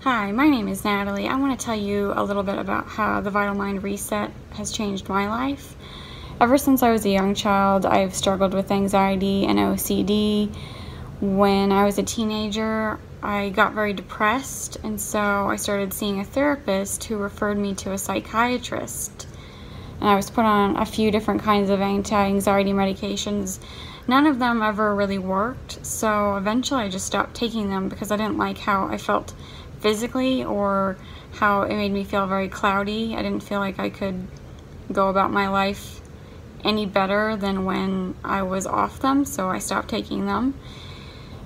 Hi, my name is Natalie. I want to tell you a little bit about how the Vital Mind Reset has changed my life. Ever since I was a young child, I've struggled with anxiety and OCD. When I was a teenager, I got very depressed, and so I started seeing a therapist who referred me to a psychiatrist. And I was put on a few different kinds of anti-anxiety medications. None of them ever really worked, so eventually I just stopped taking them because I didn't like how I felt physically or how it made me feel very cloudy. I didn't feel like I could go about my life any better than when I was off them, so I stopped taking them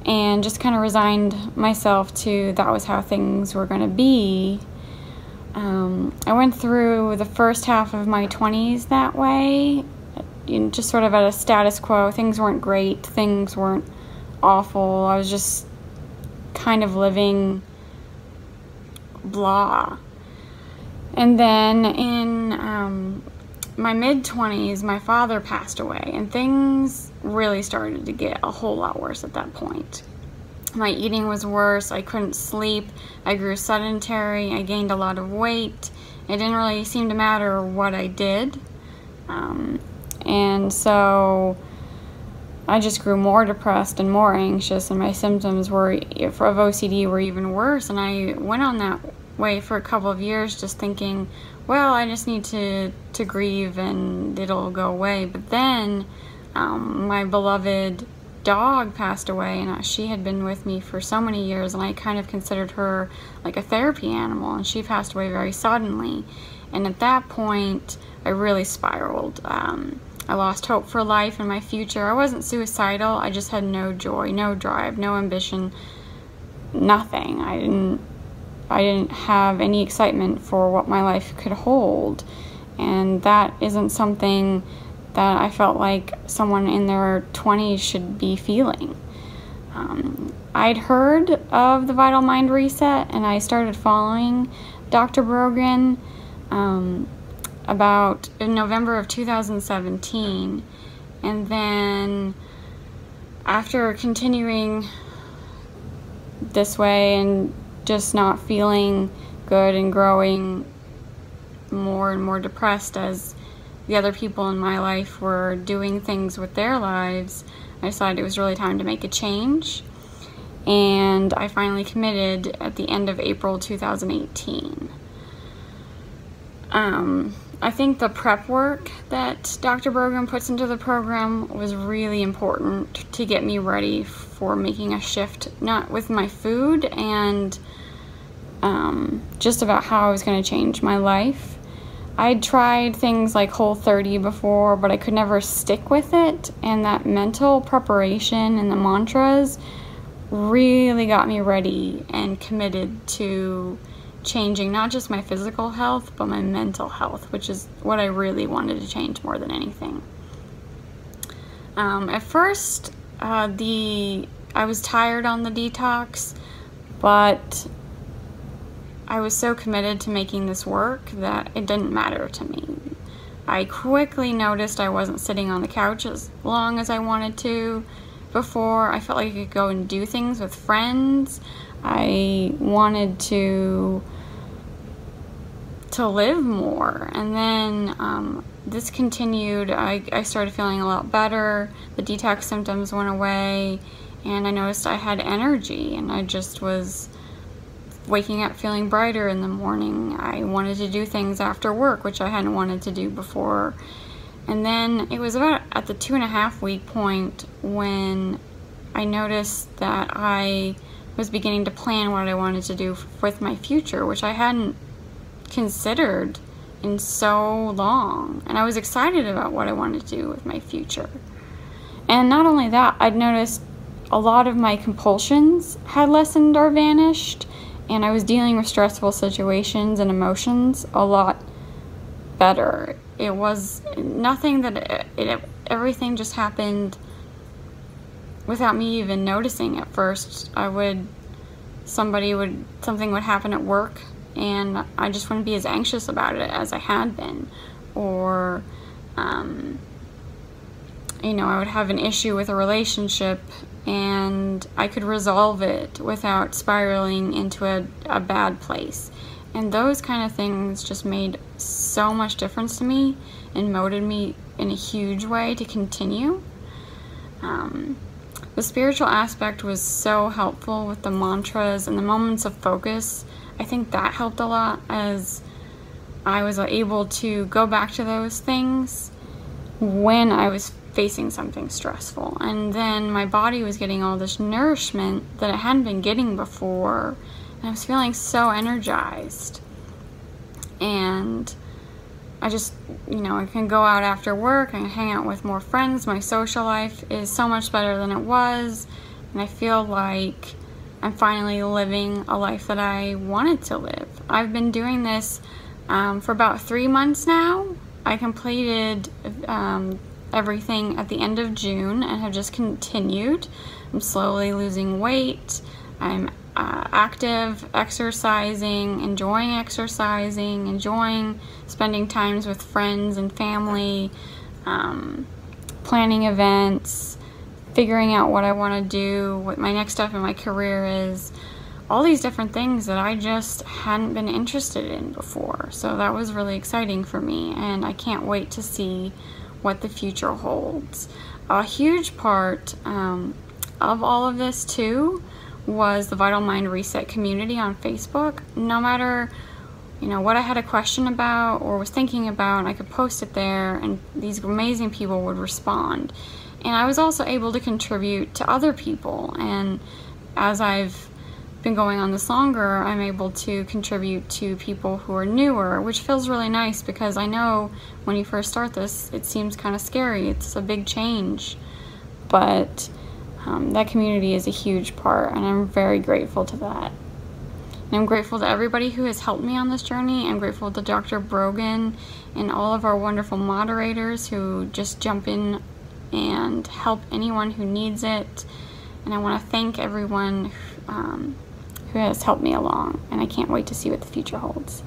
and just kind of resigned myself to that was how things were going to be. I went through the first half of my 20s that way, just sort of at a status quo. Things weren't great, things weren't awful. I was just kind of living blah. And then in my mid-20s, my father passed away, and things really started to get a whole lot worse at that point. My eating was worse, I couldn't sleep, I grew sedentary, I gained a lot of weight. It didn't really seem to matter what I did. And so I just grew more depressed and more anxious, and my symptoms of OCD were even worse. And I went on that way for a couple of years just thinking, well, I just need to grieve and it'll go away. But then my beloved dog passed away, and she had been with me for so many years, and I kind of considered her like a therapy animal, and she passed away very suddenly. And at that point, I really spiraled. I lost hope for life and my future. I wasn't suicidal, I just had no joy, no drive, no ambition, nothing. I didn't have any excitement for what my life could hold, and that isn't something that I felt like someone in their 20s should be feeling. I'd heard of the Vital Mind Reset, and I started following Dr. Brogan about in November of 2017, and then after continuing this way and just not feeling good and growing more and more depressed as the other people in my life were doing things with their lives, I decided it was really time to make a change. And I finally committed at the end of April 2018. I think the prep work that Dr. Brogan puts into the program was really important to get me ready for making a shift, not with my food and just about how I was going to change my life. I'd tried things like Whole30 before, but I could never stick with it, and that mental preparation and the mantras really got me ready and committed to changing not just my physical health, but my mental health, which is what I really wanted to change more than anything. At first, I was tired on the detox, but I was so committed to making this work that it didn't matter to me. I quickly noticed I wasn't sitting on the couch as long as I wanted to before. I felt like I could go and do things with friends. I wanted to live more. And then this continued. I started feeling a lot better. The detox symptoms went away, and I noticed I had energy, and I just was waking up feeling brighter in the morning. I wanted to do things after work, which I hadn't wanted to do before. And then it was about at the 2.5 week point when I noticed that I was beginning to plan what I wanted to do with my future, which I hadn't considered in so long. And I was excited about what I wanted to do with my future. And not only that, I'd noticed a lot of my compulsions had lessened or vanished, and I was dealing with stressful situations and emotions a lot better. It was nothing that everything just happened without me even noticing at first. Something would happen at work, and I just wouldn't be as anxious about it as I had been. Or, I would have an issue with a relationship, and I could resolve it without spiraling into a bad place. And those kind of things just made so much difference to me and motivated me in a huge way to continue. The spiritual aspect was so helpful with the mantras and the moments of focus. I think that helped a lot, as I was able to go back to those things when I was facing something stressful. And then my body was getting all this nourishment that it hadn't been getting before, and I was feeling so energized. And I just, I can go out after work, I can hang out with more friends. My social life is so much better than it was, and I feel like I'm finally living a life that I wanted to live. I've been doing this for about 3 months now. I completed everything at the end of June and have just continued. I'm slowly losing weight. I'm active, exercising, enjoying spending times with friends and family, planning events, figuring out what I want to do, what my next step in my career is, all these different things that I just hadn't been interested in before. So that was really exciting for me, and I can't wait to see what the future holds. A huge part of all of this too was the Vital Mind Reset community on Facebook. No matter what I had a question about or was thinking about, I could post it there, and these amazing people would respond. And I was also able to contribute to other people, and as I've been going on this longer, I'm able to contribute to people who are newer, which feels really nice, because I know when you first start this, it seems kind of scary. It's a big change, but that community is a huge part, and I'm very grateful to that. And I'm grateful to everybody who has helped me on this journey. I'm grateful to Dr. Brogan and all of our wonderful moderators who just jump in and help anyone who needs it. And I want to thank everyone who has helped me along, and I can't wait to see what the future holds.